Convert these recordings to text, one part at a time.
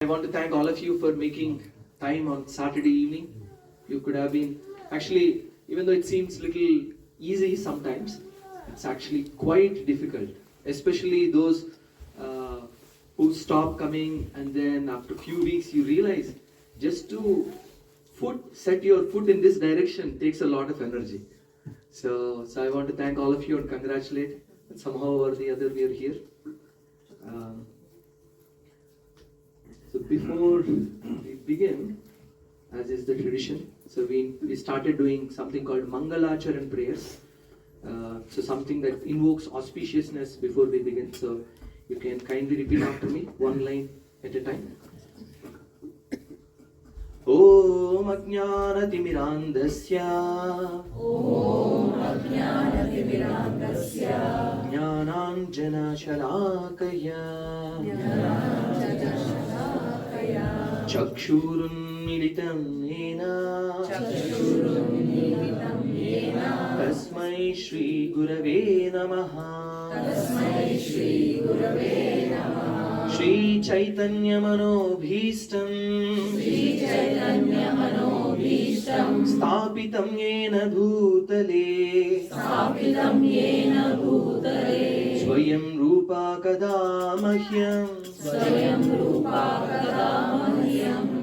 I want to thank all of you for making time on Saturday evening. You could have been, actually, even though it seems little easy sometimes, it's actually quite difficult, especially those who stop coming and then after a few weeks you realize just to set your foot in this direction takes a lot of energy. So I want to thank all of you and congratulate that somehow or the other we are here. So before we begin, as is the tradition, so we started doing something called Mangalacharan prayers. So something that invokes auspiciousness before we begin. So you can kindly repeat after me, one line at a time. Om Ajnanatimirandasya Jnananjana Shalakaya Chakshurunmilitam Yena Tasmai Shri Gurave Namaha Shri Chaitanya Manobhishtam Sthapitam Yena Bhutale Swayam Rupa Kada Mahyam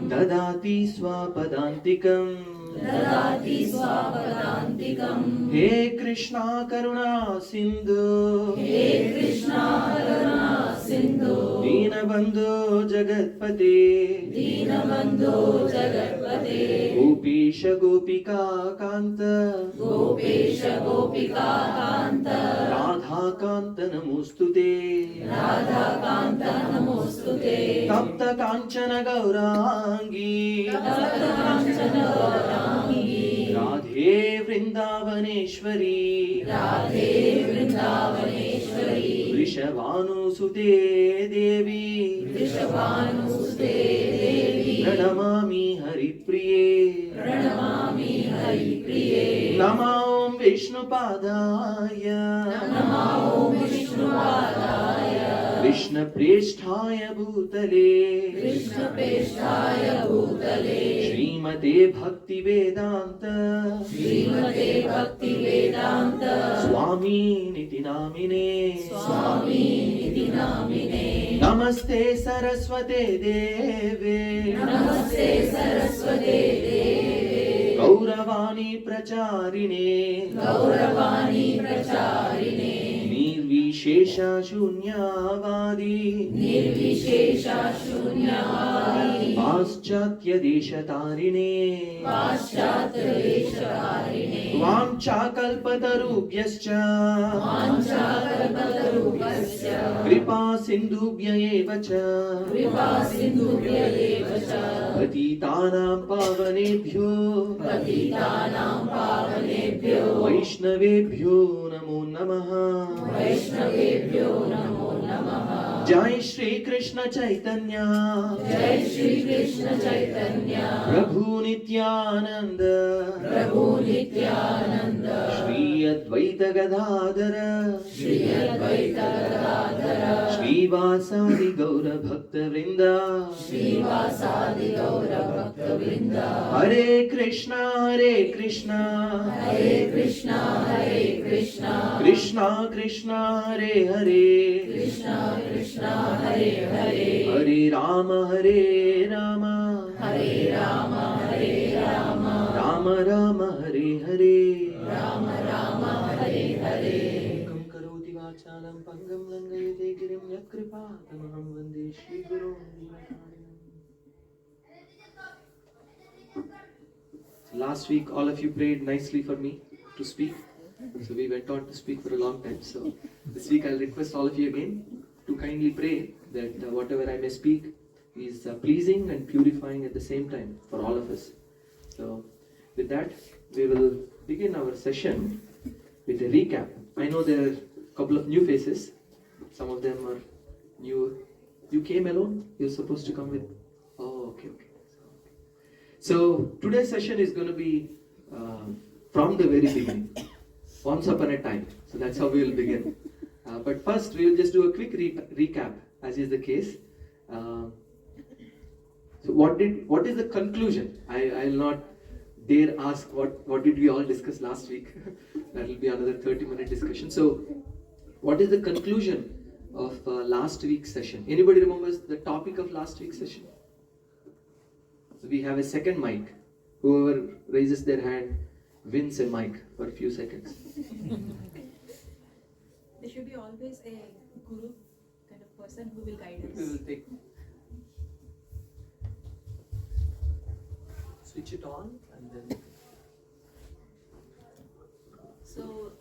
Dadati Swapadantikam He Krishna Karuna Sindhu Dinabandhu Jagatpate Gopesha Gopika Kanta Radha Kanta Namostute Tapta Kanchana Gaurangi Radhe Vrindavaneshwari Vrishavanusute Devi Pranamami Haripriye Nama Om Vishnupadaya Krishna Presthaya Bhutale Srimate Bhakti Vedanta Swami Niti Namine Namaste Saraswate Deve Gauravani Pracharine Nirvishesha Shunyavadi Paschatya Deshatarine Vamchakalpatarubhyascha Kripa Sindhubhya evacha Patitanam Pavanebhyo Vaishnavebhyo Namo Namaha Jai Shri Krishna Chaitanya Prabhu Nityananda Shri Advaita Gadadara Shri Vasadi Gaura Bhakta Vrinda Hare Krishna Krishna Krishna Krishna Hare Hare Hare Rama Rama Rama Hare Hare Ekam karoti vachalam pangam langayate girim yakripatamaham vande Shri Guru. Last week all of you prayed nicely for me to speak. So we went on to speak for a long time. So this week I'll request all of you again to kindly pray that whatever I may speak is pleasing and purifying at the same time for all of us. So with that, we will begin our session with a recap. I know there are a couple of new faces. Some of them are new. You came alone? You're supposed to come with... Oh, okay. So today's session is going to be from the very beginning. Once upon a time. So that's how we will begin. But first we will just do a quick recap, as is the case. So what is the conclusion? I'll not dare ask what did we all discuss last week. That will be another 30-minute discussion. So what is the conclusion of last week's session? Anybody remembers the topic of last week's session? So we have a second mic. Whoever raises their hand wins a mic for a few seconds. There should be always a guru kind of person who will guide us. We will take. Switch it on and then. So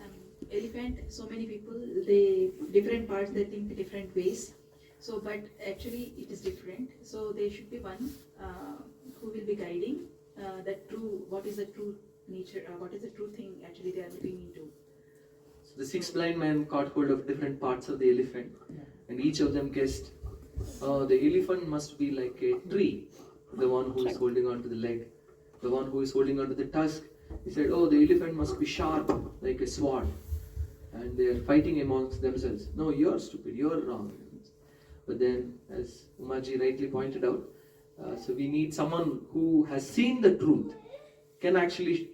elephant, so many people, they different parts, they think different ways. So but actually it is different. So there should be one who will be guiding that true. What is the true nature? What is the true thing actually they are looking into? So the 6 blind men caught hold of different parts of the elephant, and each of them guessed, the elephant must be like a tree. The one who is holding on to the leg, the one who is holding on to the tusk. He said, oh, the elephant must be sharp like a sword. And they are fighting amongst themselves. No, you're stupid, you're wrong. But then, as Umaji rightly pointed out, so we need someone who has seen the truth, can actually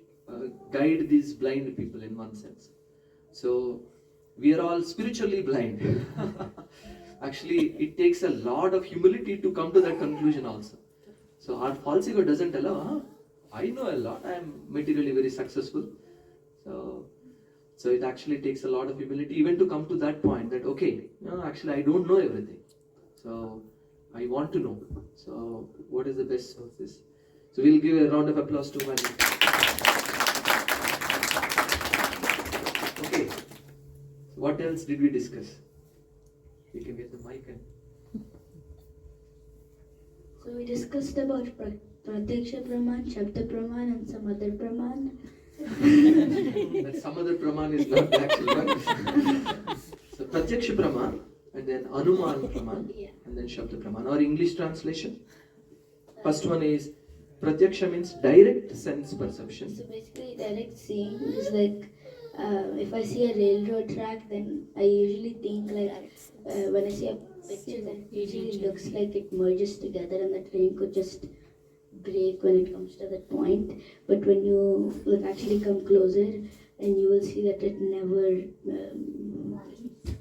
guide these blind people in one sense. So we are all spiritually blind. Actually, it takes a lot of humility to come to that conclusion also. So our false ego doesn't allow, I know a lot, I am materially very successful. So it actually takes a lot of humility even to come to that point that, okay, no, actually I don't know everything. So I want to know. So what is the best of this? So we'll give a round of applause to Mani. Okay. So what else did we discuss? You can get the mic and... So we discussed about Pratyaksha Praman, Shabda Praman and some other Praman. That some other Praman is not the actual one. So Pratyaksha Praman and then Anuman Praman and then Shabda Praman. Or English translation. First one is Pratyaksha means direct sense perception. So basically direct seeing is like if I see a railroad track, then I usually think like when I see a picture that usually looks like it merges together and the train could just break when it comes to that point. But when you will actually come closer and you will see that it never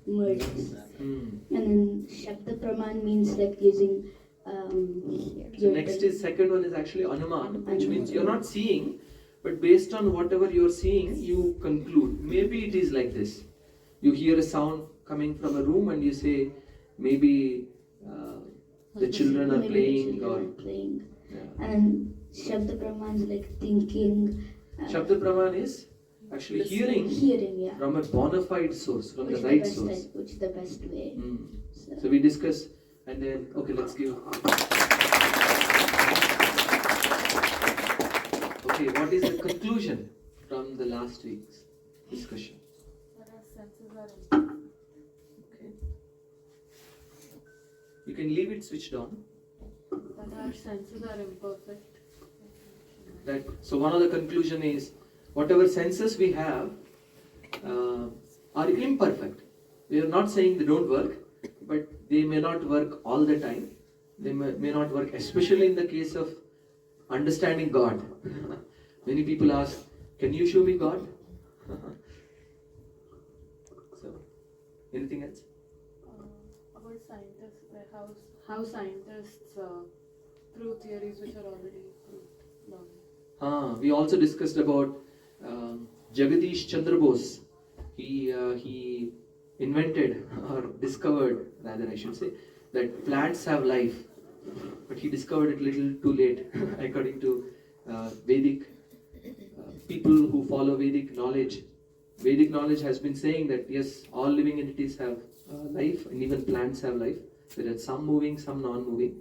merges. And then Shabda Praman means like using so next is second one is actually Anuman, which means you're not seeing, but based on whatever you're seeing, you conclude. Maybe it is like this. You hear a sound coming from a room and you say, maybe the children are playing or... Yeah. And Shabda Praman is like thinking. Shabda Praman is actually hearing yeah. From a bona fide source, from the right source. Which is the best way. So we discuss and then, okay, let's give. Okay, what is the conclusion from the last week's discussion? Okay. You can leave it switched on. But our senses are imperfect. That, so one of the conclusion is, whatever senses we have are imperfect. We are not saying they don't work, but they may not work all the time. They may not work, especially in the case of understanding God. Many people ask, can you show me God? So, anything else? About scientists, like how scientists prove theories which are already proved. We also discussed about Jagadish Chandra Bose. He invented or discovered, rather I should say, that plants have life, but he discovered it a little too late. According to Vedic people who follow Vedic knowledge has been saying that yes, all living entities have life, and even plants have life. There are some moving, some non-moving.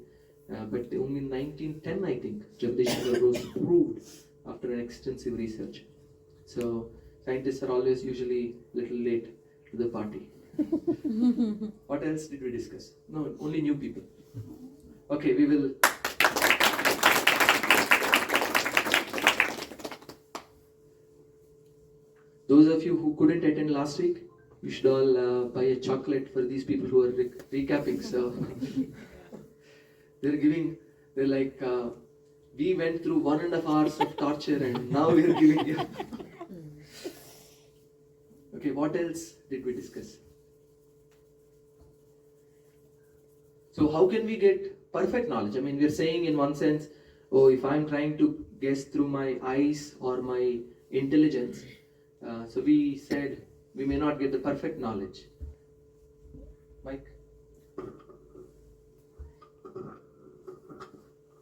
But only in 1910, I think, Jagadish Chandra Bose proved after an extensive research. So scientists are always usually a little late to the party. What else did we discuss? No, only new people. Okay, we will. Those of you who couldn't attend last week, you should all buy a chocolate for these people who are recapping. So they're They're like, we went through 1.5 hours of torture and now we are giving you. Okay, what else did we discuss? So how can we get perfect knowledge? I mean, we are saying in one sense, oh, if I'm trying to guess through my eyes or my intelligence, so we said we may not get the perfect knowledge. Mike?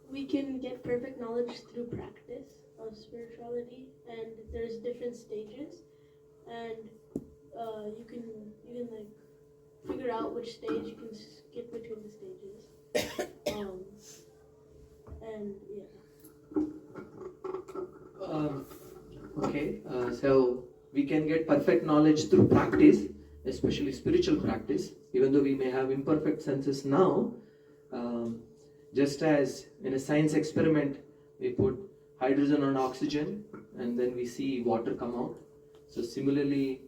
We can get perfect knowledge through practice of spirituality, and there's different stages, and you can like figure out which stage you can skip between the stages. And yeah. Okay, so we can get perfect knowledge through practice, especially spiritual practice, even though we may have imperfect senses now. Just as in a science experiment, we put hydrogen on oxygen and then we see water come out. So similarly,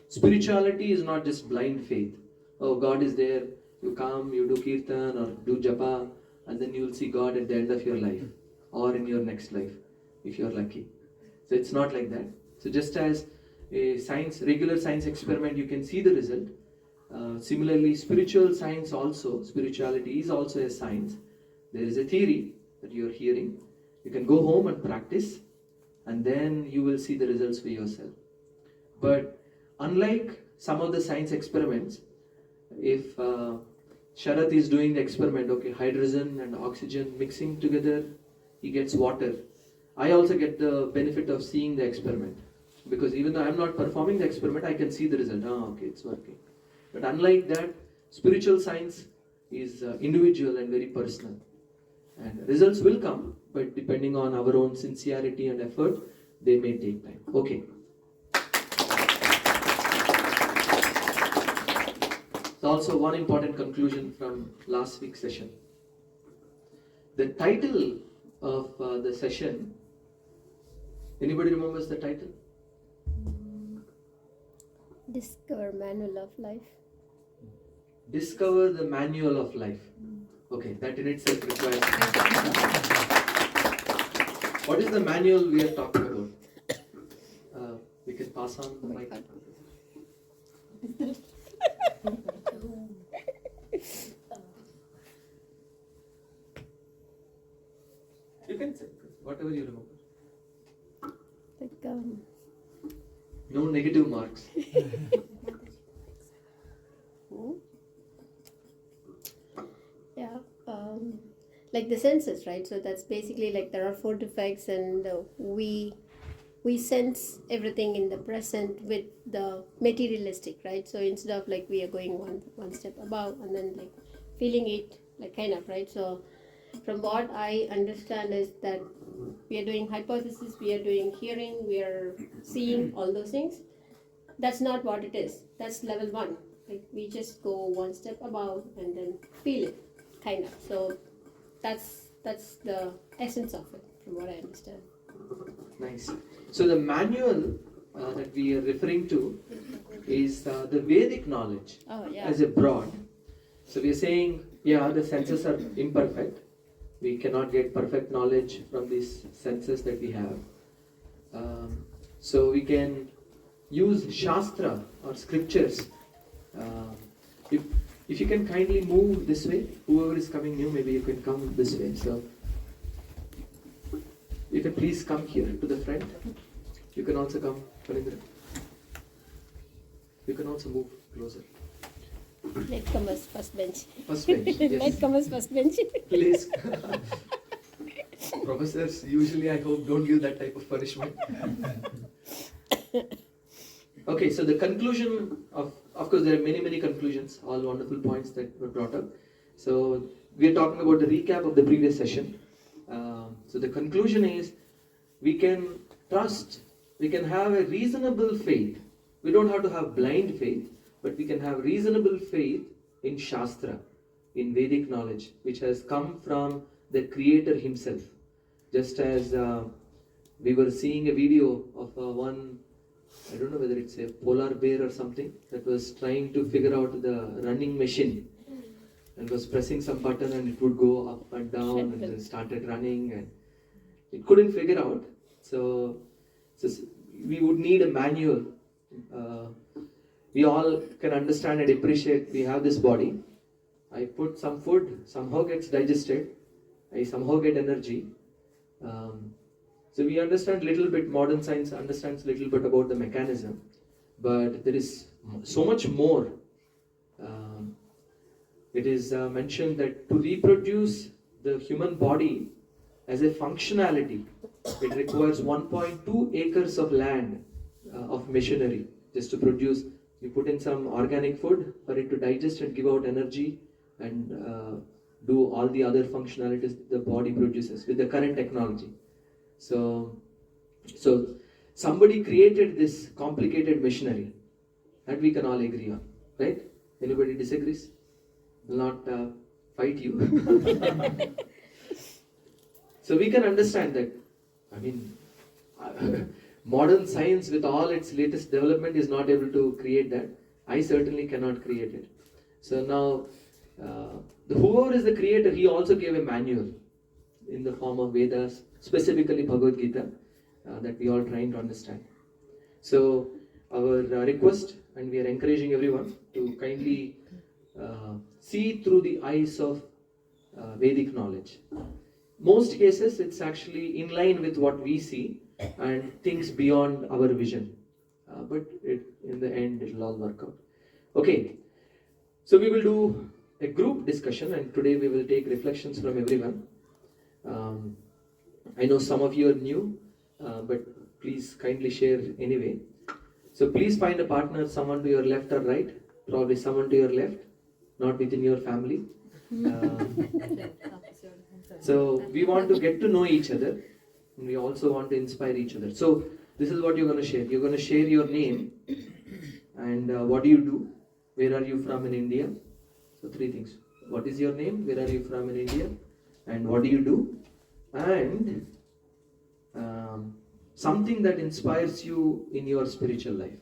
spirituality is not just blind faith. Oh, God is there, you come, you do kirtan or do japa, and then you will see God at the end of your life or in your next life, if you are lucky. So it's not like that. So just as a regular science experiment, you can see the result. Similarly, spiritual science also, spirituality is also a science. There is a theory that you are hearing. You can go home and practice, and then you will see the results for yourself. But unlike some of the science experiments, if Sharath is doing the experiment, okay, hydrogen and oxygen mixing together, he gets water. I also get the benefit of seeing the experiment, because even though I am not performing the experiment, I can see the result. Okay, it's working. But unlike that, spiritual science is individual and very personal. And results will come, but depending on our own sincerity and effort, they may take time. Okay. So also one important conclusion from last week's session. The title of the session, anybody remembers the title? Discover Manual of Life. Discover the Manual of Life. Okay, that in itself requires. What is the manual we are talking about? We can pass on the mic. You can say whatever you remember. Like No negative marks. yeah, like the senses, right? So that's basically like there are 4 defects, and we sense everything in the present with the materialistic, right? So instead of like we are going one step above and then like feeling it, like kind of, right? So from what I understand is that we are doing hypothesis, we are doing hearing, we are seeing all those things. That's not what it is. That's level 1. Like we just go one step above and then feel it, kind of. So that's the essence of it, from what I understand. Nice. So the manual that we are referring to is the Vedic knowledge as a broad. So we are saying, yeah, the senses are imperfect. We cannot get perfect knowledge from these senses that we have. So we can use Shastra or scriptures. If you can kindly move this way, whoever is coming new, maybe you can come this way. So you can please come here to the front. You can also come, Parindra. You can also move closer. Latecomers first bench. First bench, yes. Latecomers first bench. Please. Professors usually, I hope, don't give that type of punishment. Okay, so the conclusion of course, there are many conclusions, all wonderful points that were brought up. So we are talking about the recap of the previous session. So the conclusion is, we can trust, we can have a reasonable faith. We don't have to have blind faith, but we can have reasonable faith in Shastra, in Vedic knowledge, which has come from the Creator Himself. Just as we were seeing a video of one, I don't know whether it's a polar bear or something, that was trying to figure out the running machine. and was pressing some button and it would go up and down and then started running and it couldn't figure out. So we would need a manual. We all can understand and appreciate we have this body. I put some food, somehow gets digested. I somehow get energy. So we understand little bit, modern science understands little bit about the mechanism, but there is so much more. It is mentioned that to reproduce the human body as a functionality, it requires 1.2 acres of land of machinery just to produce. You put in some organic food for it to digest and give out energy and do all the other functionalities the body produces with the current technology. So somebody created this complicated machinery, that we can all agree on, right? Anybody disagrees? Will not fight you. So we can understand that. I mean, modern science with all its latest development is not able to create that. I certainly cannot create it. So now, whoever is the creator, he also gave a manual in the form of Vedas, specifically Bhagavad Gita, that we all trying to understand. So our request, and we are encouraging everyone to kindly see through the eyes of Vedic knowledge. Most cases, it's actually in line with what we see and things beyond our vision. But in the end, it will all work out. Okay, so we will do a group discussion, and today we will take reflections from everyone. I know some of you are new, but please kindly share anyway. So please find a partner, someone to your left or right, probably someone to your left, not within your family. So we want to get to know each other, and we also want to inspire each other. So this is what you're going to share. You're going to share your name and what do you do, where are you from in India. So 3 things. What is your name, where are you from in India, and what do you do, and something that inspires you in your spiritual life.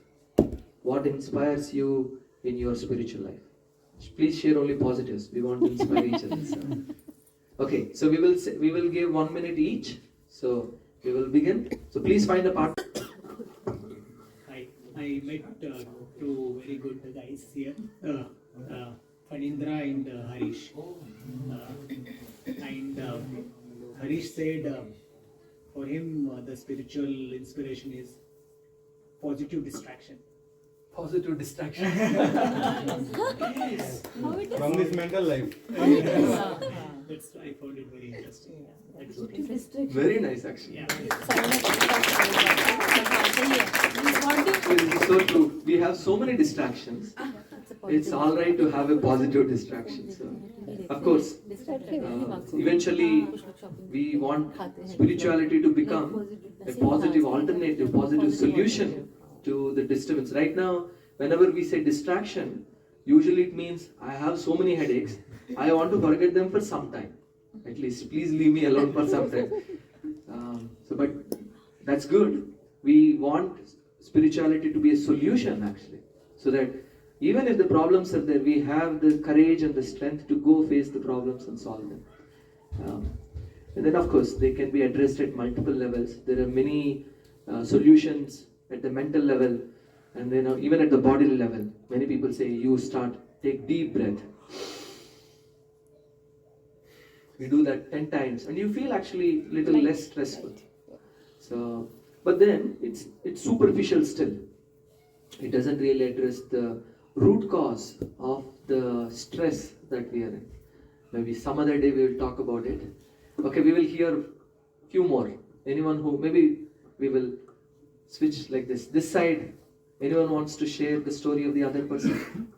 What inspires you in your spiritual life? Please share only positives. We want to inspire each other. So. Okay, so we will give 1 minute each. So we will begin. So please find a partner. I met 2 very good guys here, Fanindra and Harish. Harish said for him the spiritual inspiration is positive distraction. Positive distraction. From this mental life. That's I found it very interesting. Very nice, actually. Yeah. It is so true. We have so many distractions. It's all right to have a positive distraction. So, of course, eventually we want spirituality to become a positive alternative, positive solution to the disturbance. Right now, whenever we say distraction, usually it means I have so many headaches, I want to forget them for some time. At least, please leave me alone for some time. But that's good. We want spirituality to be a solution, actually, so that even if the problems are there, we have the courage and the strength to go face the problems and solve them. And then, of course, they can be addressed at multiple levels. There are many solutions at the mental level, and then even at the bodily level. Many people say, take deep breath. We do that 10 times, and you feel actually a little less stressful. So, but then it's superficial still. It doesn't really address the root cause of the stress that we are in. Maybe some other day we will talk about it. Okay, we will hear few more. Anyone who, maybe we will switch like this. This side, anyone wants to share the story of the other person?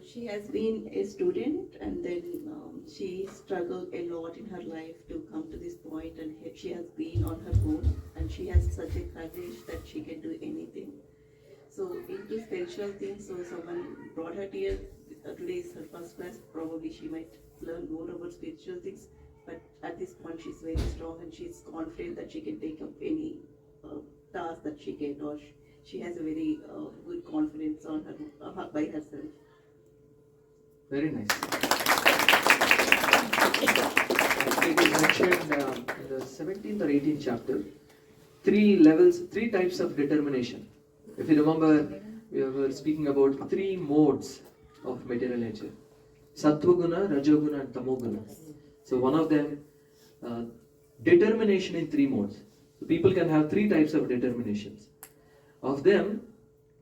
She has been a student, and then she struggled a lot in her life to come to this point, and she has been on her own, and she has such a courage that she can do anything. So into spiritual things, so someone brought her here. Today is her first class. Probably she might learn more about spiritual things, but at this point she's very strong and she's confident that she can take up any task that she can, or she has a very good confidence on her by herself. Very nice. Actually, it is mentioned in the 17th or 18th chapter, 3 types of determination. If you remember, we were speaking about 3 modes of material nature: Sattva-guna, Rajoguna and Tamoguna. So one of them, determination in 3 modes. So people can have 3 types of determinations. Of them,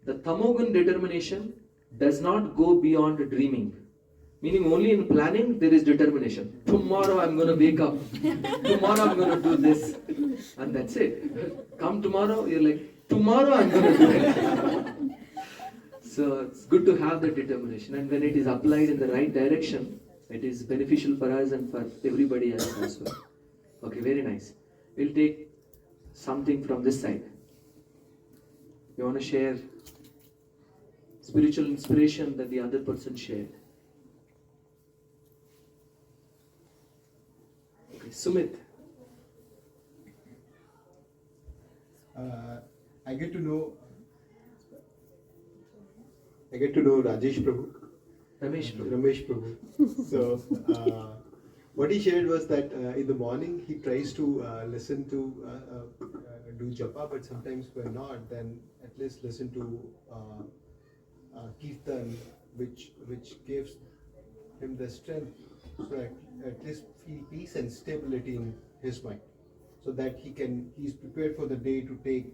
the Tamogun determination does not go beyond dreaming. Meaning only in planning there is determination. Tomorrow I'm going to wake up. Tomorrow I'm going to do this. And that's it. Come tomorrow, you're like, tomorrow I'm going to do it. So it's good to have that determination. And when it is applied in the right direction, it is beneficial for us and for everybody else as well. Okay, very nice. We'll take something from this side. You want to share spiritual inspiration that the other person shared? Okay, Sumit. I get to know Rajesh Prabhu. Ramesh Prabhu. So what he shared was that in the morning he tries to listen to do japa, but sometimes when not, then at least listen to kirtan, which gives him the strength to at least feel peace and stability in his mind, so that he's prepared for the day to take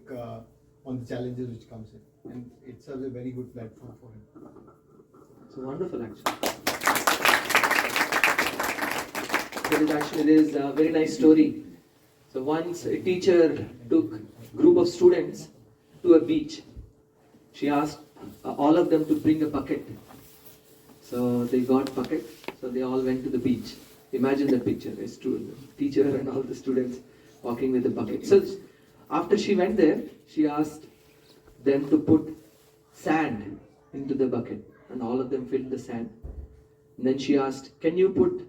on the challenges which comes in, and it's a very good platform for him. So wonderful, actually. There is a very nice story. So once a teacher took a group of students to a beach. She asked all of them to bring a bucket. So they got bucket. So they all went to the beach. Imagine the picture: a teacher and all the students walking with a bucket. So after she went there, she asked them to put sand into the bucket, and all of them filled the sand. And then she asked, "Can you put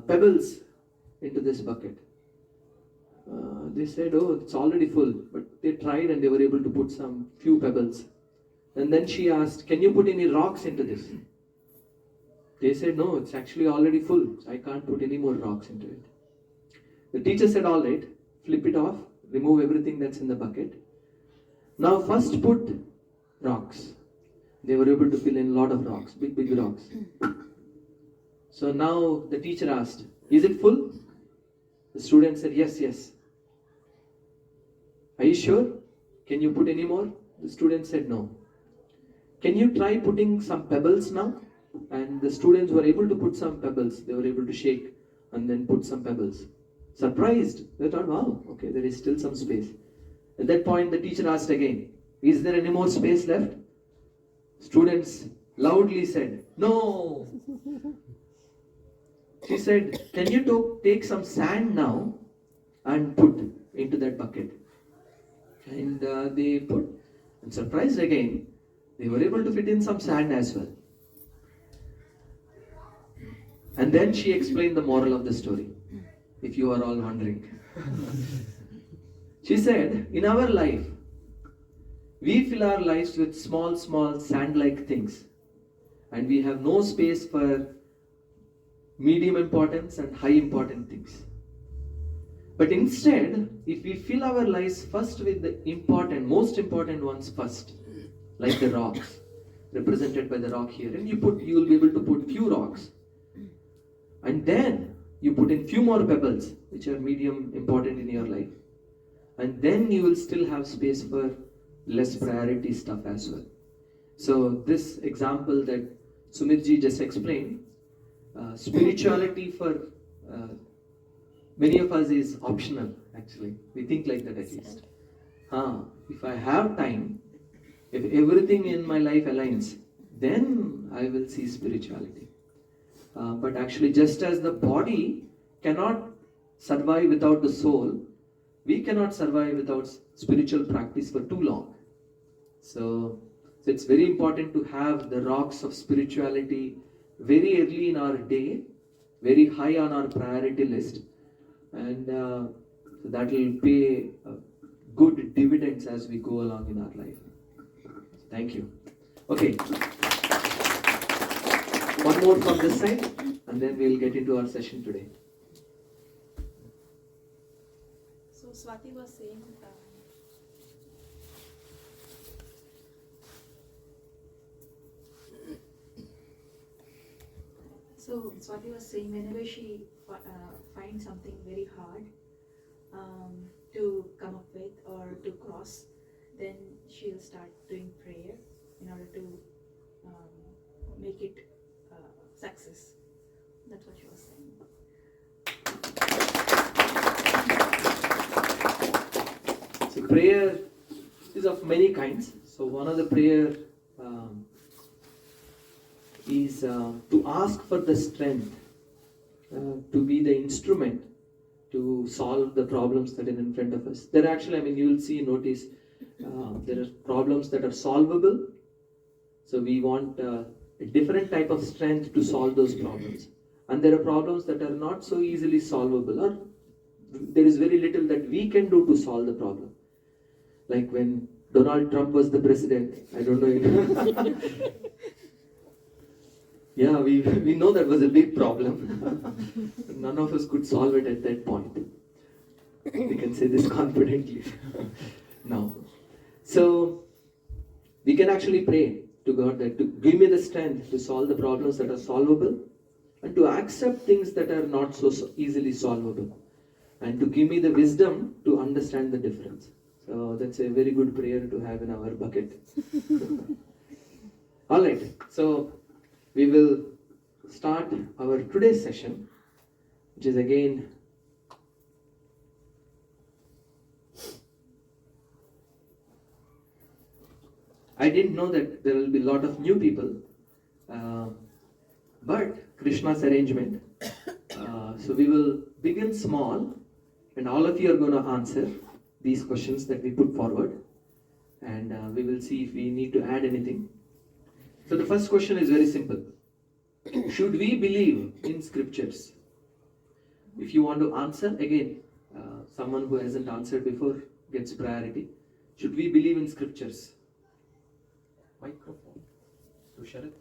pebbles into this bucket?" They said, "Oh, it's already full." But they tried and they were able to put some few pebbles. And then she asked, "Can you put any rocks into this?" They said, "No, it's actually already full. I can't put any more rocks into it." The teacher said, "All right, flip it off, remove everything that's in the bucket. Now first put rocks." They were able to fill in a lot of rocks, big rocks. So now the teacher asked, "Is it full?" The student said, "Yes. Are you sure? Can you put any more?" The student said, "No." "Can you try putting some pebbles now?" And the students were able to put some pebbles. They were able to shake and then put some pebbles. Surprised, they thought, "Wow, okay, there is still some space." At that point, the teacher asked again, "Is there any more space left?" Students loudly said, "No." She said, "Can you take some sand now and put into that bucket?" And they put, and surprised again, they were able to fit in some sand as well. And then she explained the moral of the story, if you are all wondering. She said, in our life, we fill our lives with small sand-like things, and we have no space for medium importance and high important things. But instead, if we fill our lives first with the most important ones first, like the rocks, represented by the rock here, and you will be able to put few rocks, and then you put in few more pebbles, which are medium important in your life, and then you will still have space for less priority stuff as well. So this example that Sumitji just explained, spirituality for many of us is optional, actually. We think like that at least. If I have time, if everything in my life aligns, then I will see spirituality. But actually, just as the body cannot survive without the soul, we cannot survive without spiritual practice for too long. So it's very important to have the rocks of spirituality very early in our day, very high on our priority list, and so that will pay good dividends as we go along in our life. Thank you. Okay. One more from this side, and then we'll get into our session today. So Swati was saying, whenever she finds something very hard to come up with or to cross, then she'll start doing prayer in order to make it success. That's what she was saying. So prayer is of many kinds. So one of the prayer is to ask for the strength to be the instrument to solve the problems that are in front of us. There are actually, you will see, notice, there are problems that are solvable. So we want a different type of strength to solve those problems. And there are problems that are not so easily solvable, or there is very little that we can do to solve the problem. Like when Donald Trump was the president, I don't know. Yeah, we know that was a big problem. None of us could solve it at that point. We can say this confidently. Now, so we can actually pray to God that to give me the strength to solve the problems that are solvable, and to accept things that are not so easily solvable, and to give me the wisdom to understand the difference. So that's a very good prayer to have in our bucket. All right, so we will start our today's session, which is again I didn't know that there will be a lot of new people, but Krishna's arrangement. So we will begin small, and all of you are going to answer these questions that we put forward, and we will see if we need to add anything. So the first question is very simple. Should we believe in scriptures? If you want to answer, again, someone who hasn't answered before gets priority. Should we believe in scriptures? Microphone to Sharad.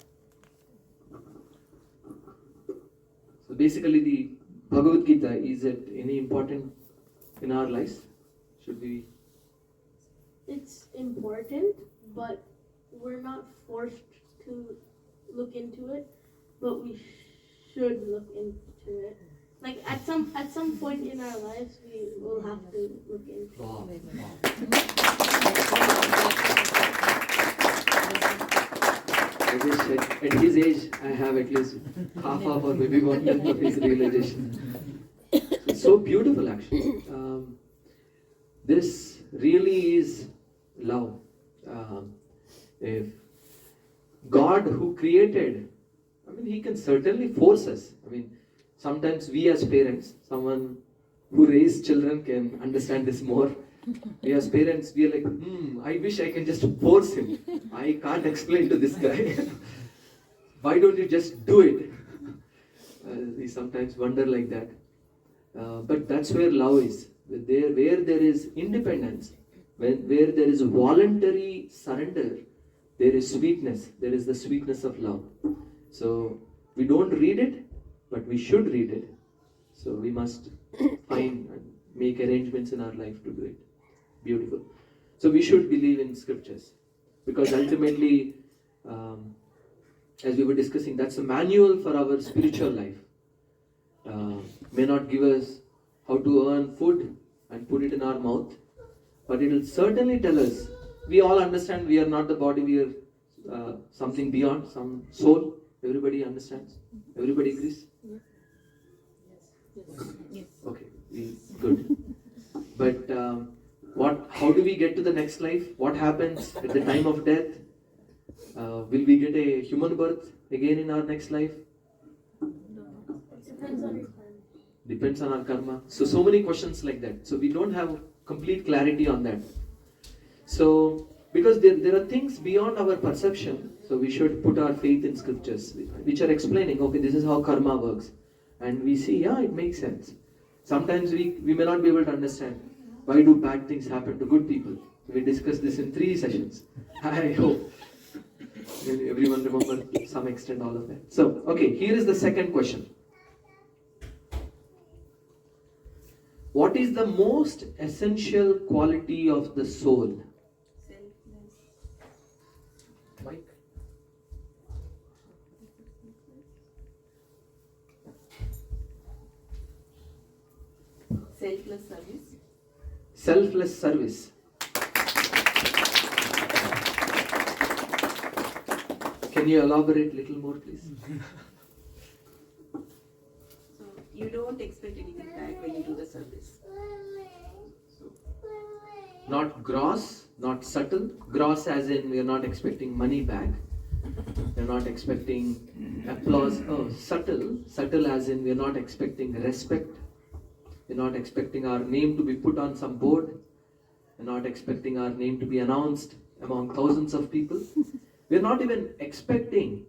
So basically the Bhagavad Gita, is it any important in our lives? Should we? It's important, but we're not forced to look into it, but we should look into it. Like at some point in our lives, we will have to look into it. Wow. I wish at his age I have at least half or maybe 1/10 of his realization. It's so beautiful actually. This really is love. If God who created, He can certainly force us. Sometimes we as parents, someone who raised children can understand this more. We as parents, we are like, I wish I can just force him. I can't explain to this guy. Why don't you just do it? We sometimes wonder like that. But that's where love is. Where there is independence, where there is voluntary surrender, there is sweetness. There is the sweetness of love. So we don't read it, but we should read it. So we must find and make arrangements in our life to do it. Beautiful. So we should believe in scriptures, because ultimately, as we were discussing, that's a manual for our spiritual life. May not give us how to earn food and put it in our mouth, but it will certainly tell us. We all understand we are not the body, we are something beyond, some soul. Everybody understands? Everybody agrees? Yes. Okay, good. But how do we get to the next life? What happens at the time of death? Will we get a human birth again in our next life? Depends on your karma. Depends on our karma. So many questions like that. So we don't have complete clarity on that. So, because there are things beyond our perception, so we should put our faith in scriptures, which are explaining, okay, this is how karma works. And we see, yeah, it makes sense. Sometimes we may not be able to understand. Why do bad things happen to good people? We discussed this in 3 sessions. I hope everyone remember to some extent all of that. So, okay, here is the second question. What is the most essential quality of the soul? Selfless. Mike? Selfless service. Selfless service. Can you elaborate a little more, please? So you don't expect anything back when you do the service. Not gross, not subtle. Gross as in we are not expecting money back. We are not expecting applause. Oh, subtle. Subtle as in we are not expecting respect. We are not expecting our name to be put on some board. We are not expecting our name to be announced among thousands of people. We are not even expecting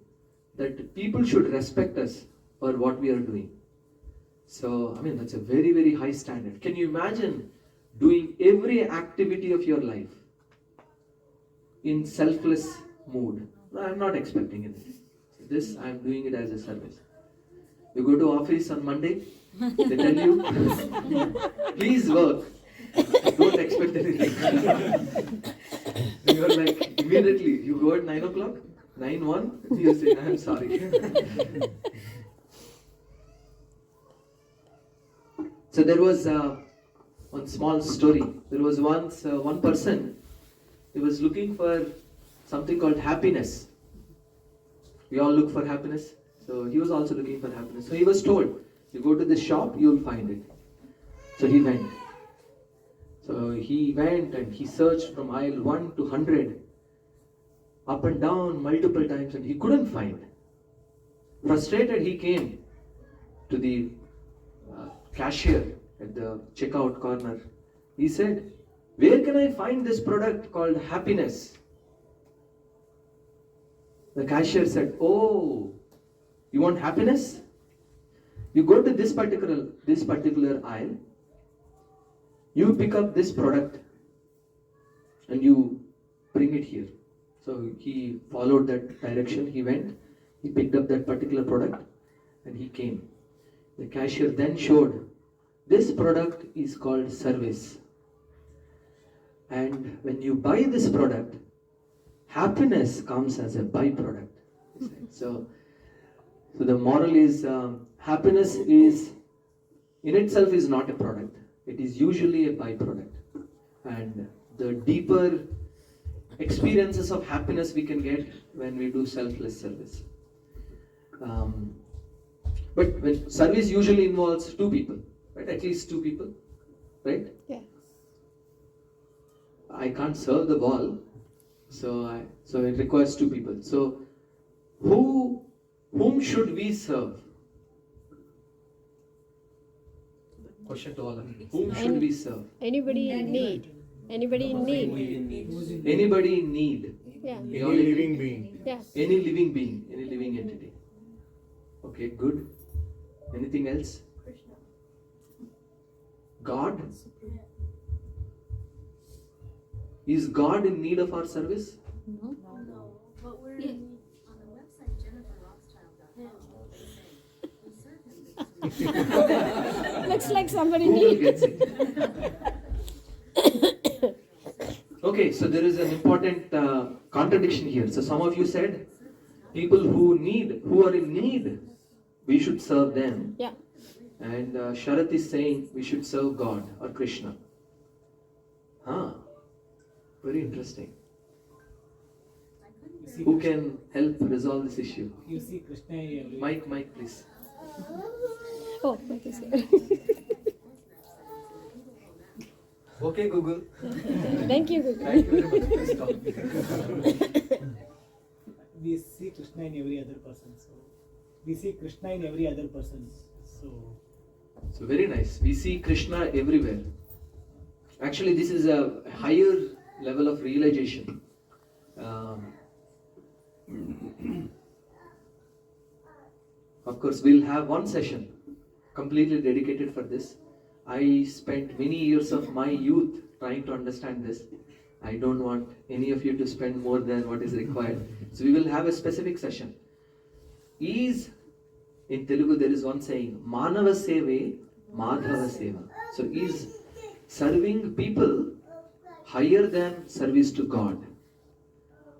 that people should respect us for what we are doing. So, I mean, that's a very, very high standard. Can you imagine doing every activity of your life in selfless mood? No, I'm not expecting anything. This, I'm doing it as a service. You go to office on Monday, they tell you, please work. Don't expect anything. You're like, immediately, you go at 9 o'clock, 9:01, you say, I'm sorry. So there was one small story. There was once one person, he was looking for something called happiness. We all look for happiness. So he was also looking for happiness. So he was told, you go to this shop, you'll find it. So he went. So he went and he searched from aisle 1 to 100, up and down multiple times, and he couldn't find. Frustrated, he came to the cashier at the checkout corner. He said, where can I find this product called happiness? The cashier said, oh, you want happiness? You go to this particular aisle, you pick up this product and you bring it here. So he followed that direction, he went, he picked up that particular product and he came. The cashier then showed, this product is called service. And when you buy this product, happiness comes as a byproduct. So the moral is, happiness is, in itself is not a product. It is usually a byproduct. And the deeper experiences of happiness we can get when we do selfless service. But when service usually involves 2 people, right? At least 2 people, right? Yeah. I can't serve the ball, so it requires 2 people. So whom should we serve? Question to all of you. Whom should we serve? Anybody in need. Anybody in need. Anybody in need. Yeah. We all agree? Yeah. Any living being, any living entity. Okay, good. Anything else? God? Is God in need of our service? No, but we're Yeah. in On the website jenniferrothschild.com. Looks like somebody Google needs. gets it. Okay, so there is an important contradiction here. So some of you said people who are in need, we should serve them. Yeah. And Sharat is saying we should serve God or Krishna. Very interesting. Who can help resolve this issue? You see Krishna everywhere. Mike, please. Oh, okay, sir. Okay, Google. Thank you, Google. Thank you very much. Please stop. We see Krishna in every other person. So we see Krishna in every other person. So very nice. We see Krishna everywhere. Actually, this is a higher level of realization. Of course, we'll have one session completely dedicated for this. I spent many years of my youth trying to understand this. I don't want any of you to spend more than what is required. So we will have a specific session. Is, in Telugu there is one saying, Manava Seve, Madhava Seva. So is serving people higher than service to God?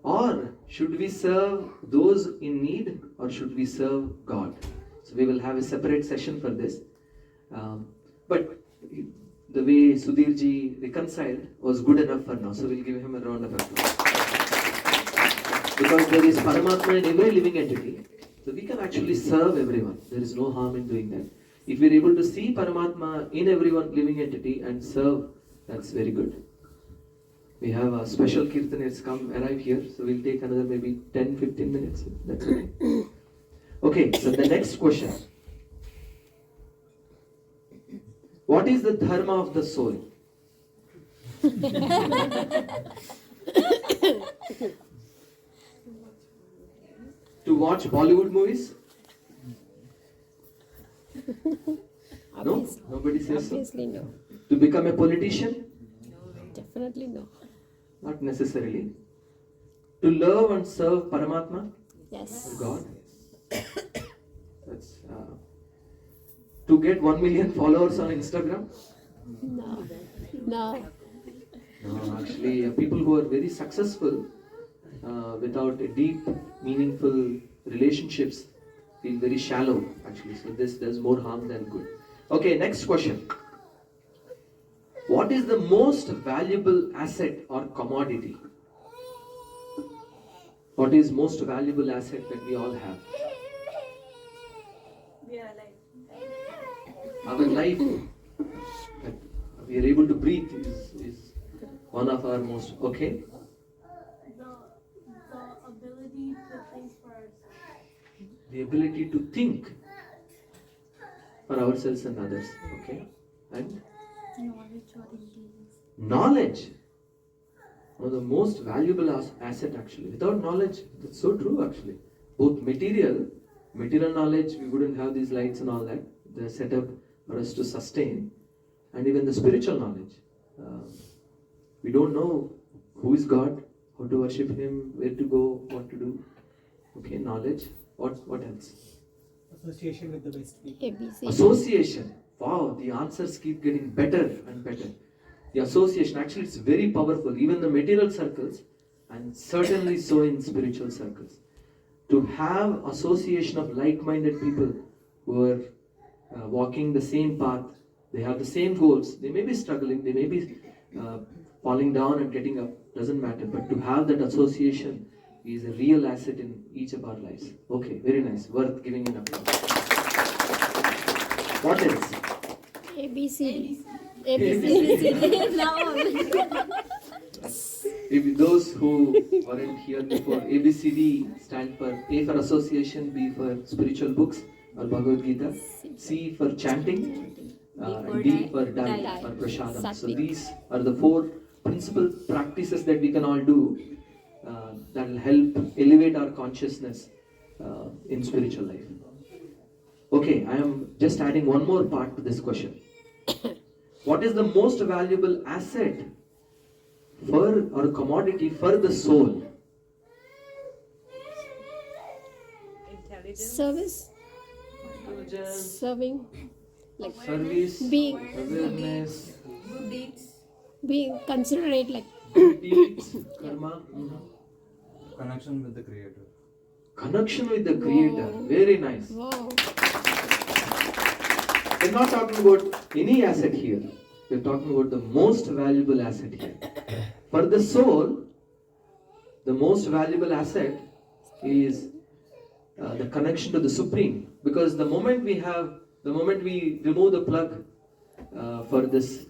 Or should we serve those in need, or should we serve God? So we will have a separate session for this. But the way Sudhirji reconciled was good enough for now. So we'll give him a round of applause. Because there is Paramatma in every living entity. So we can actually serve everyone. There is no harm in doing that. If we are able to see Paramatma in every living entity and serve, that's very good. We have a special Kirtaners arrive here, so we'll take another maybe 10-15 minutes. That's okay. Okay, so the next question. What is the dharma of the soul? To watch Bollywood movies? No? Nobody says so? Obviously no. To become a politician? Definitely no. Not necessarily. To love and serve Paramatma? Yes. God? That's to get 1 million followers on Instagram? No. No. No, actually, people who are very successful without a deep, meaningful relationships feel very shallow, actually. So this does more harm than good. Okay, next question. What is the most valuable asset or commodity? What is most valuable asset that we all have? We are alive. Our life, that we are able to breathe is one of our most, okay? The ability to think for ourselves. The ability to think for ourselves and others, okay? And Knowledge or intelligence. knowledge, one of the most valuable asset actually. Without knowledge, that's so true actually. Both material knowledge, we wouldn't have these lights and all that. They're set up for us to sustain. And even the spiritual knowledge. We don't know who is God, how to worship Him, where to go, what to do. Okay, knowledge. What else? Association with the best people. ABC. Association. Wow, the answers keep getting better and better. The association, actually it's very powerful, even the material circles, and certainly so in spiritual circles. To have association of like-minded people who are walking the same path, they have the same goals, they may be struggling, they may be falling down and getting up, doesn't matter, but to have that association is a real asset in each of our lives. Okay, very nice, worth giving an applause. What else? ABC. ABC. Now. If those who weren't here before, ABCD stand for A for association, B for spiritual books or Bhagavad Gita, C for chanting, and D for diet or prasadam. So these are the 4 principal practices that we can all do that will help elevate our consciousness in spiritual life. Okay, I am just adding one more part to this question. What is the most valuable asset for or commodity for the soul? Service. Intelligence, Serving. Like service, being awareness, Good deeds. being considerate, like good deeds, karma. Connection with the Creator. Connection with the Creator. Wow. Very nice. wow. We're not talking about any asset here. We're talking about the most valuable asset here. For the soul, the most valuable asset is the connection to the Supreme. Because the moment we remove the plug for this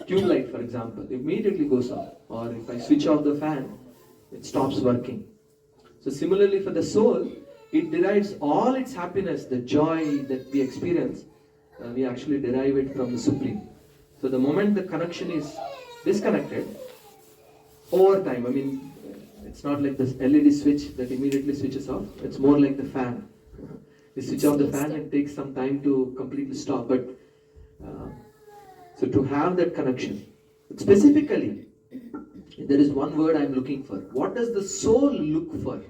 tube light, for example, it immediately goes off. Or if I switch off the fan, it stops working. So similarly for the soul, it derives all its happiness, the joy that we experience, we actually derive it from the Supreme. So the moment the connection is disconnected, over time, I mean, it's not like this LED switch that immediately switches off. It's more like the fan. You switch off the fan, it takes some time to completely stop. But So to have that connection, specifically, there is one word I'm looking for. What does the soul look for?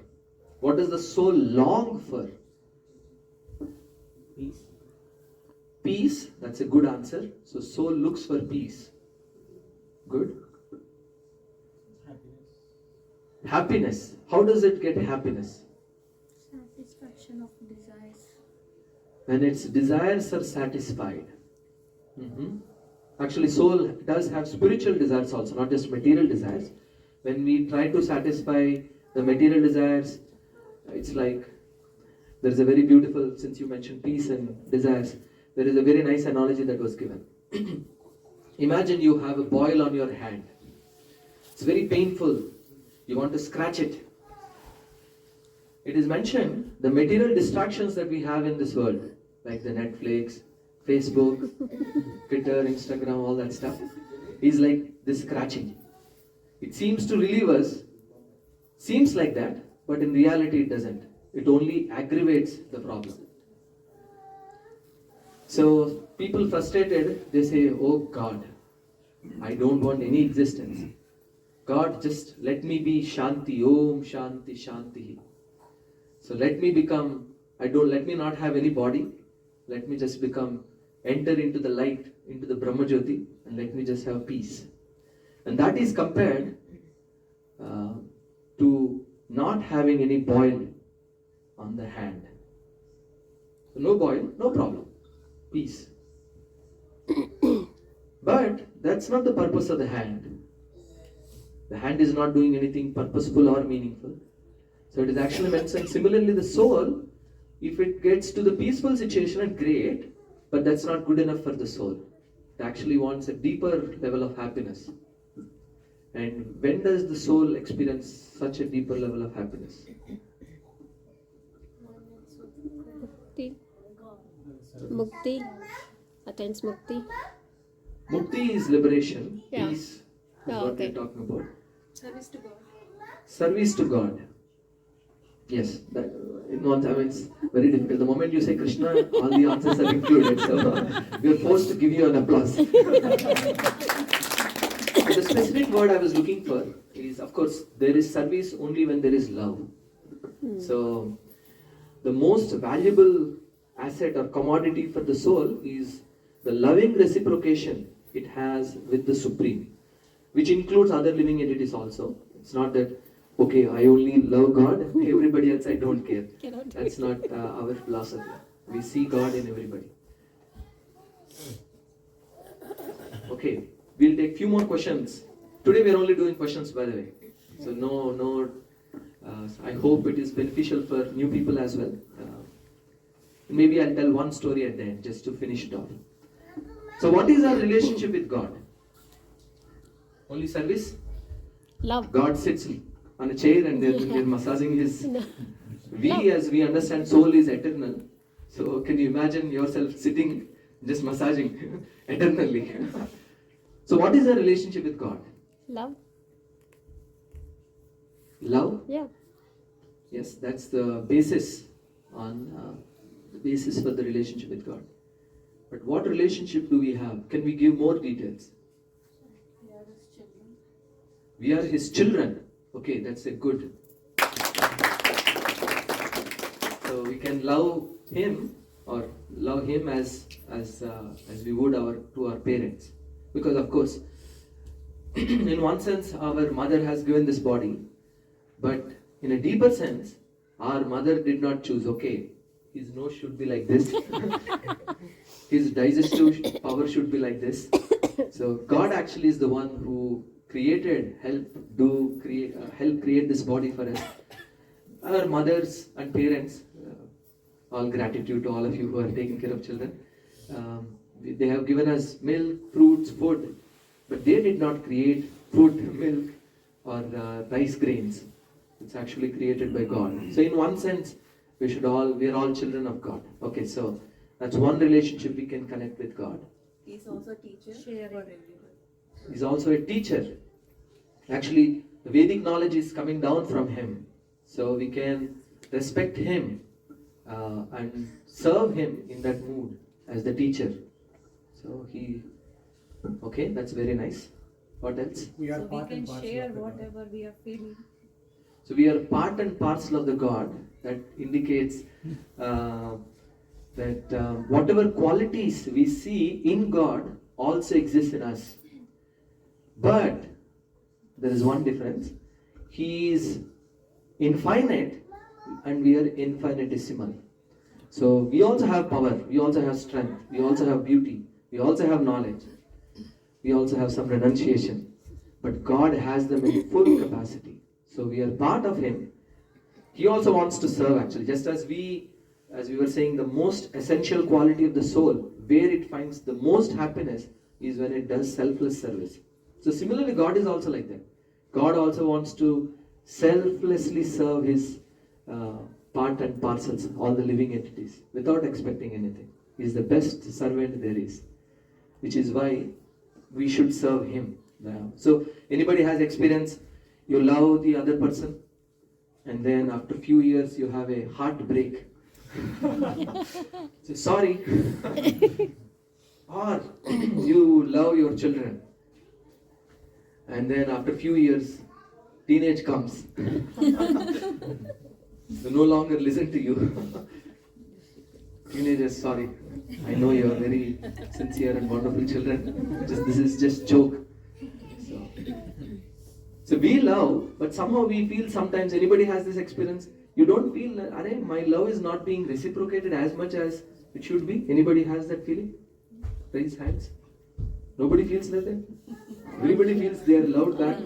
What does the soul long for? Peace. Peace, that's a good answer. So soul looks for peace. Good. Happiness. Happiness. How does it get happiness? Satisfaction of desires. When its desires are satisfied. Actually, soul does have spiritual desires also, not just material desires. When we try to satisfy the material desires, it's like, there is a very beautiful, since you mentioned peace and desires, there is a very nice analogy that was given. Imagine you have a boil on your hand. It's very painful. You want to scratch it. It is mentioned the material distractions that we have in this world, like the Netflix, Facebook, Twitter, Instagram, all that stuff, is like this scratching. It seems to relieve us, seems like that, but in reality it doesn't. It only aggravates the problem. So people frustrated, they say, oh God, I don't want any existence. God, just let me be Shanti, Om Shanti Shanti. So let me become, let me not have any body. Let me just enter into the light, into the Brahma Jyoti, and let me just have peace. And that is compared to not having any boil on the hand. So no boil, no problem. Peace. But that's not the purpose of the hand. The hand is not doing anything purposeful or meaningful. So it is actually mentioned. Similarly, the soul, if it gets to the peaceful situation, great, but that's not good enough for the soul. It actually wants a deeper level of happiness. And when does the soul experience such a deeper level of happiness? Mukti. Mukti. Attains Mukti. Mukti is liberation. Yeah. Peace is what Okay. we're talking about. Service to God. Service to God. Yes, that in one, I mean, it's very difficult. The moment you say Krishna, all the answers are included. So we are forced to give you an applause. The specific word I was looking for is, of course, there is service only when there is love. So the most valuable asset or commodity for the soul is the loving reciprocation it has with the Supreme, which includes other living entities also. It's not that, okay, I only love God, everybody else I don't care. That's not our philosophy. We see God in everybody. Okay, we'll take few more questions. Today we are only doing questions, by the way. So I hope it is beneficial for new people as well. Maybe I'll tell one story at the end, just to finish it off. So what is our relationship with God? Only service? Love. God sits on a chair and they're massaging his... No. We, as we understand, soul is eternal. So can you imagine yourself sitting, just massaging eternally? So what is our relationship with God? Love. Love? Yeah. Yes, that's the basis for the relationship with God. But what relationship do we have? Can we give more details? We are His children. Okay, that's a good. So we can love Him or love Him as we would to our parents, because of course, in one sense, our mother has given this body, but in a deeper sense, our mother did not choose. Okay, his nose should be like this. His digestive power should be like this. So God actually is the one who help create this body for us. Our mothers and parents, all gratitude to all of you who are taking care of children. They have given us milk, fruits, food, but they did not create food, milk, or rice grains. It's actually created by God. So in one sense, we are all children of God. Okay, so that's one relationship we can connect with God. He's also a teacher for everyone. He's also a teacher. Actually, the Vedic knowledge is coming down from him. So we can respect him and serve him in that mood as the teacher. So Okay, that's very nice. What else? We are So we part can and parcel share of the God. whatever we are feeling. So we are part and parcel of the God. That indicates that whatever qualities we see in God also exist in us. But there is one difference. He is infinite and we are infinitesimal. So we also have power, we also have strength, we also have beauty, we also have knowledge, we also have some renunciation. But God has them in full capacity. So we are part of Him. He also wants to serve actually. Just as we were saying, the most essential quality of the soul, where it finds the most happiness, is when it does selfless service. So similarly, God is also like that. God also wants to selflessly serve His part and parcels, all the living entities, without expecting anything. He is the best servant there is, which is why we should serve Him. So anybody has experience, you love the other person, and then after a few years you have a heartbreak. So, sorry. Or you love your children, and then after a few years teenage comes. They no longer listen to you. Teenagers, sorry, I know you are very sincere and wonderful children. This is just joke. So we love, but somehow we feel sometimes, anybody has this experience, you don't feel that my love is not being reciprocated as much as it should be. Anybody has that feeling? Raise hands. Nobody feels like that? Everybody feels they are loved back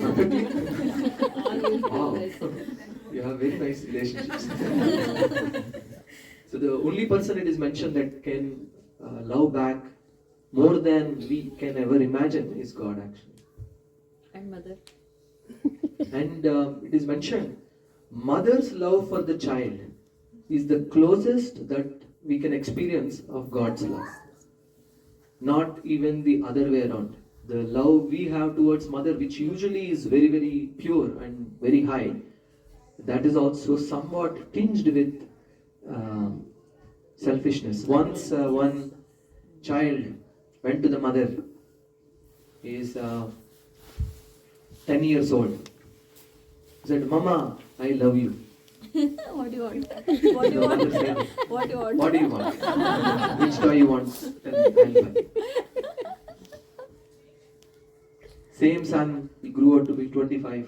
perfectly? Wow. You have very nice relationships. So the only person it is mentioned that can love back more than we can ever imagine is God actually. And mother. And it is mentioned, mother's love for the child is the closest that we can experience of God's love. Not even the other way around. The love we have towards mother, which usually is very, very pure and very high, that is also somewhat tinged with selfishness. Once one child went to the mother, he is 10 years old. He said, "Mama, I love you." What do you want? What do you want? Said, What do you want? "What do you want? Which toy you want? Tell me, I'll buy." Same son, he grew up to be 25.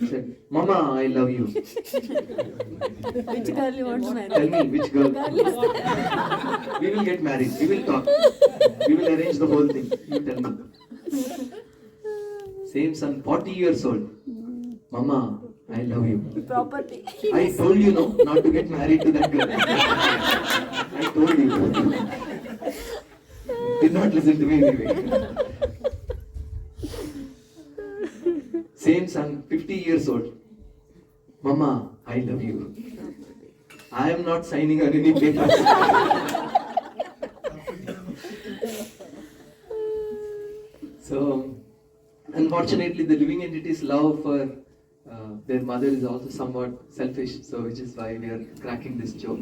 He said, "Mama, I love you." Which girl you want to marry? Tell me, which girl? We will get married. We will talk. We will arrange the whole thing. You tell me. Same son, 40 years old. "Mama, I love you." Property. I told you no, not to get married to that girl. I told you. Did not listen to me anyway. Same son, 50 years old. "Mama, I love you." I am not signing on any papers. So, unfortunately, the living entity's love for their mother is also somewhat selfish, so which is why we are cracking this joke.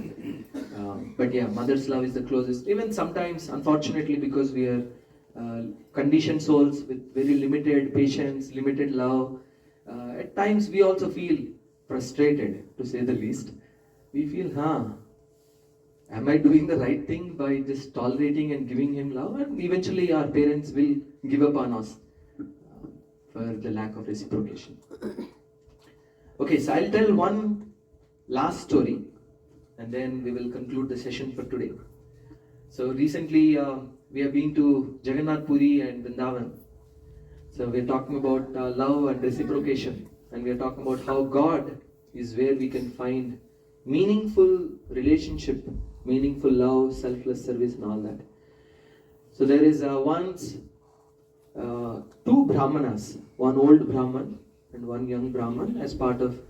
But yeah, mother's love is the closest. Even sometimes, unfortunately, because we are conditioned souls with very limited patience, limited love, at times we also feel frustrated, to say the least. We feel, am I doing the right thing by just tolerating and giving him love? And eventually our parents will give up on us for the lack of reciprocation. Okay, so I'll tell one last story and then we will conclude the session for today. So recently we have been to Jagannath Puri and Vrindavan. So we're talking about love and reciprocation, and we're talking about how God is where we can find meaningful relationship, meaningful love, selfless service and all that. So there is once two Brahmanas, one old Brahman and one young Brahman, as part of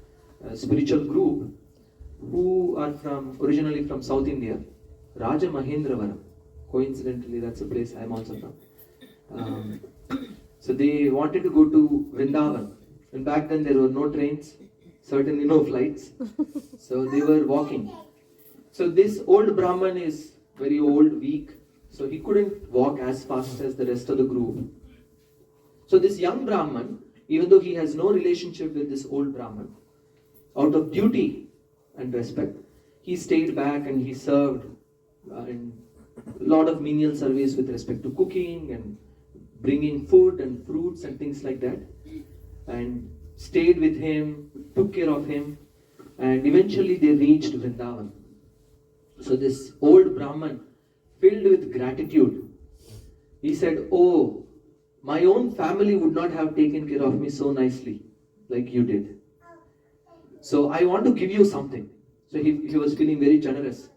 a spiritual group who are originally from South India, Raja Mahendravaram. Coincidentally, that's a place I'm also from. So they wanted to go to Vrindavan, and back then there were no trains, certainly no flights, so they were walking. So this old Brahman is very old, weak, so he couldn't walk as fast as the rest of the group. So this young Brahman, even though he has no relationship with this old Brahman, out of duty and respect, he stayed back and he served and a lot of menial service with respect to cooking and bringing food and fruits and things like that, and stayed with him, took care of him, and eventually they reached Vrindavan. So this old Brahman, filled with gratitude, he said, "Oh, my own family would not have taken care of me so nicely like you did. So I want to give you something." So he was feeling very generous.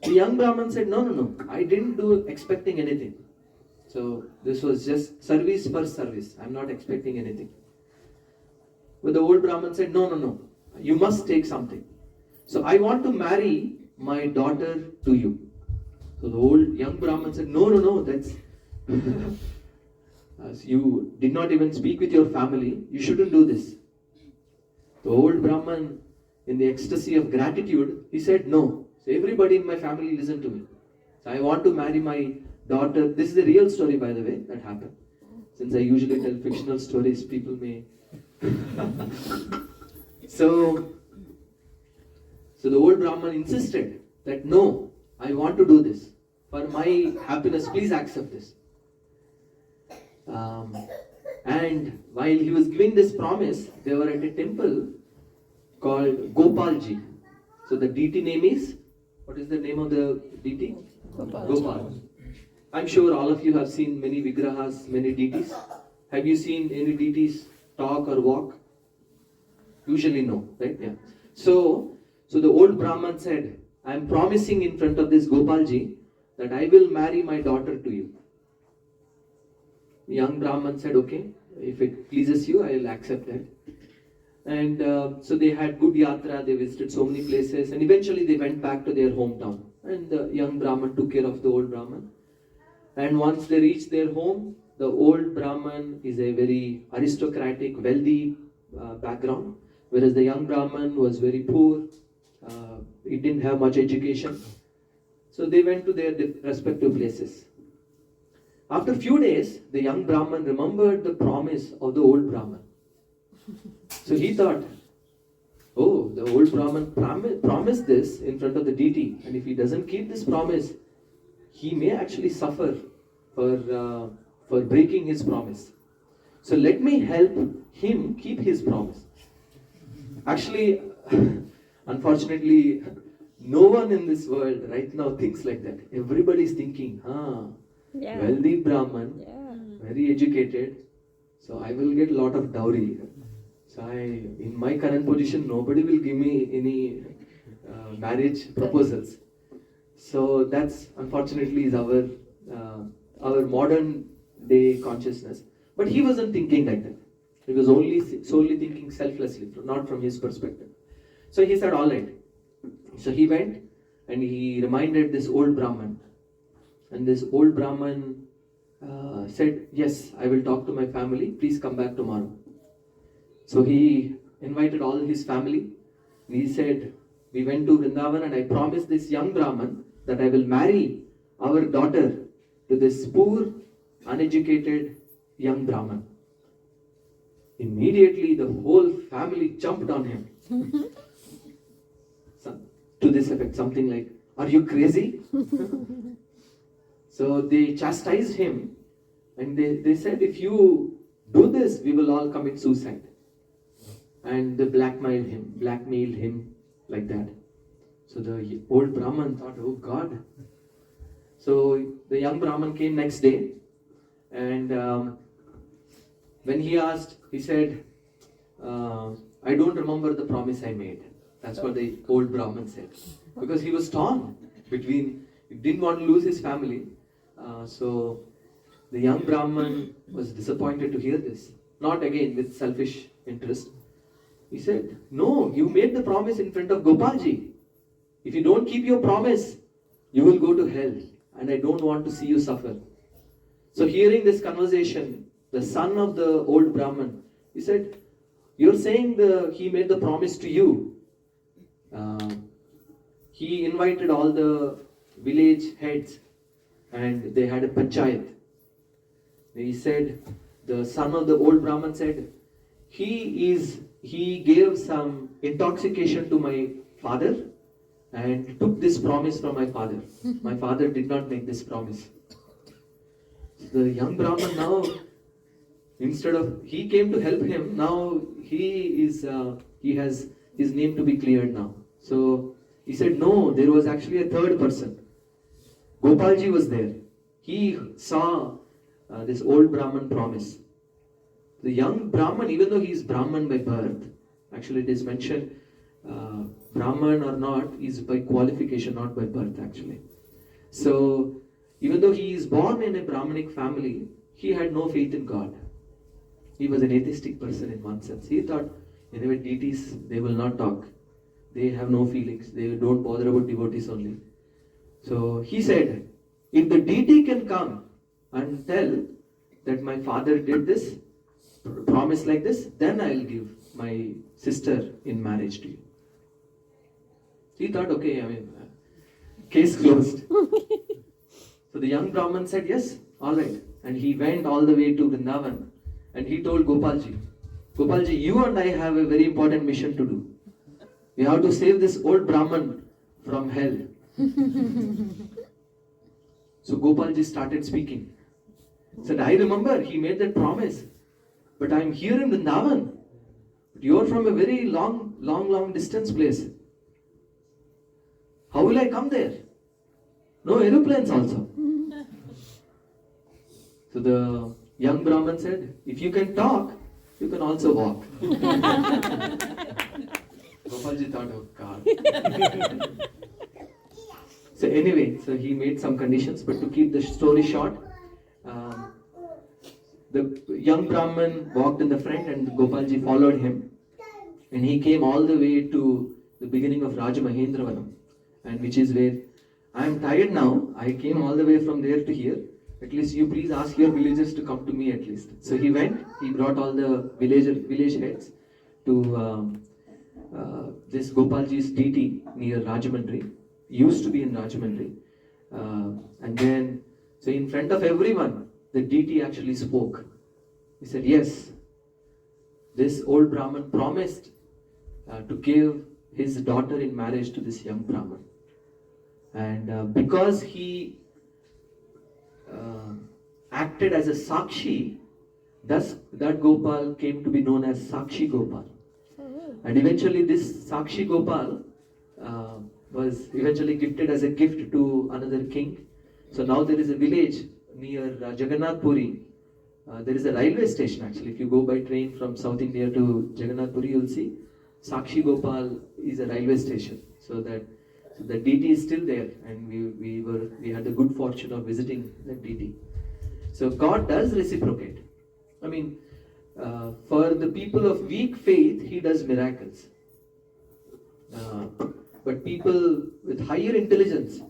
The young Brahman said, no, I didn't do expecting anything. So this was just service per service. I'm not expecting anything. But the old Brahman said, no, you must take something. So I want to marry my daughter to you. So the old young Brahman said, no, that's... As you did not even speak with your family, you shouldn't do this. The old Brahman, in the ecstasy of gratitude, he said, no. So everybody in my family listen to me. So I want to marry my daughter. This is a real story, by the way, that happened. Since I usually tell fictional stories, people may... So the old Brahman insisted that, no, I want to do this. For my happiness, please accept this. And while he was giving this promise, they were at a temple called Gopalji. So the deity name is, what is the name of the deity? Gopal. I'm sure all of you have seen many vigrahas, many deities. Have you seen any deities talk or walk? Usually no, right? Yeah. So the old Brahman said, I'm promising in front of this Gopalji that I will marry my daughter to you. The young Brahman said, okay, if it pleases you, I will accept that. And so they had good yatra, they visited so many places, and eventually they went back to their hometown. And the young Brahman took care of the old Brahman. And once they reached their home, the old Brahman is a very aristocratic, wealthy background, whereas the young Brahman was very poor, he didn't have much education. So they went to their respective places. After a few days, the young Brahman remembered the promise of the old Brahman. So he thought, oh, the old Brahman promised this in front of the deity, and if he doesn't keep this promise, he may actually suffer for breaking his promise. So let me help him keep his promise. Actually, unfortunately, no one in this world right now thinks like that. Everybody is thinking, wealthy Brahman, very educated, so I will get a lot of dowry. So in my current position, nobody will give me any marriage proposals. So that's unfortunately is our modern day consciousness. But he wasn't thinking like that. He was solely thinking selflessly, not from his perspective. So he said, all right. So he went and he reminded this old Brahman. And this old Brahman said, yes, I will talk to my family. Please come back tomorrow. So he invited all his family. And he said, we went to Vrindavan and I promised this young Brahman that I will marry our daughter to this poor, uneducated young Brahman. Immediately the whole family jumped on him. To this effect, something like, are you crazy? So they chastised him and they said, if you do this, we will all commit suicide. And they blackmailed him like that. So the old Brahman thought, oh God. So the young Brahman came next day, and when he asked, he said, I don't remember the promise I made. That's what the old Brahman said. Because he was torn between, he didn't want to lose his family. So the young Brahman was disappointed to hear this. Not again with selfish interest. He said, no, you made the promise in front of Gopalji. If you don't keep your promise, you will go to hell. And I don't want to see you suffer. So hearing this conversation, the son of the old Brahman, he said, you're saying he made the promise to you. He invited all the village heads and they had a panchayat. He said, the son of the old Brahman said, he gave some intoxication to my father and took this promise from my father. My father did not make this promise. The young Brahman now, instead of, he came to help him, now he has his name to be cleared now. So he said, no, there was actually a third person. Gopalji was there. He saw this old Brahman promise. The young Brahman, even though he is Brahman by birth, actually it is mentioned, Brahman or not is by qualification, not by birth actually. So, even though he is born in a Brahmanic family, he had no faith in God. He was an atheistic person in one sense. He thought, anyway, deities, they will not talk. They have no feelings. They don't bother about devotees only. So, he said, if the deity can come and tell that my father did this, promise like this, then I'll give my sister in marriage to you. He thought, okay, case closed. So the young Brahman said, yes, all right. And he went all the way to Vrindavan and he told Gopalji, Gopalji, you and I have a very important mission to do. We have to save this old Brahman from hell. So Gopalji started speaking. He said, I remember he made that promise, but I'm here in Vrindavan. But you're from a very long distance place. How will I come there? No aeroplanes also. So the young Brahman said, if you can talk, you can also walk. Gopalji thought, oh God. So anyway, so he made some conditions, but to keep the story short, the young Brahman walked in the front and Gopalji followed him. And he came all the way to the beginning of Rajamahendravanam, and which is where I am tired now. I came all the way from there to here. At least you please ask your villagers to come to me at least. So he went, he brought all the village heads to this Gopalji's deity near Rajamandri. Used to be in Rajamandri. And then, so in front of everyone, the deity actually spoke. He said, yes, this old Brahman promised to give his daughter in marriage to this young Brahman. And because he acted as a Sakshi, thus that Gopal came to be known as Sakshi Gopal. And eventually this Sakshi Gopal was eventually gifted as a gift to another king. So now there is a village near Jagannath Puri. There is a railway station actually. If you go by train from South India to Jagannath Puri, you'll see Sakshi Gopal is a railway station. So the deity is still there, and we had the good fortune of visiting that deity. So God does reciprocate. I mean, for the people of weak faith, He does miracles. But people with higher intelligence,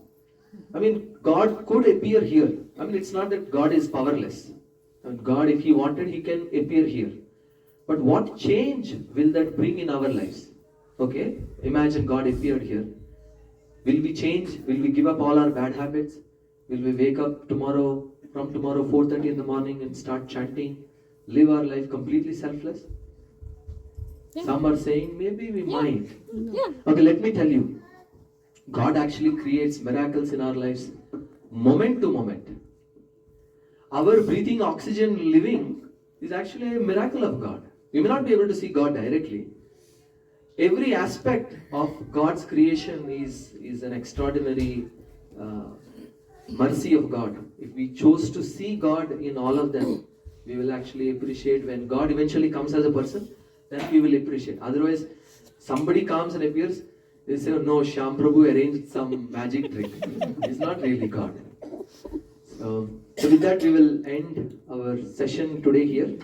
I mean, God could appear here. I mean, it's not that God is powerless. And God, if He wanted, He can appear here. But what change will that bring in our lives? Okay, imagine God appeared here. Will we change? Will we give up all our bad habits? Will we wake up from tomorrow 4:30 in the morning and start chanting, live our life completely selfless? Yeah. Some are saying maybe we might. Yeah. Okay, let me tell you. God actually creates miracles in our lives moment to moment. Our breathing oxygen living is actually a miracle of God. We may not be able to see God directly. Every aspect of God's creation is an extraordinary mercy of God. If we choose to see God in all of them, we will actually appreciate. When God eventually comes as a person, then we will appreciate. Otherwise, somebody comes and appears, they say, no, Shyam Prabhu arranged some magic trick. It's not really God. So with that, we will end our session today here.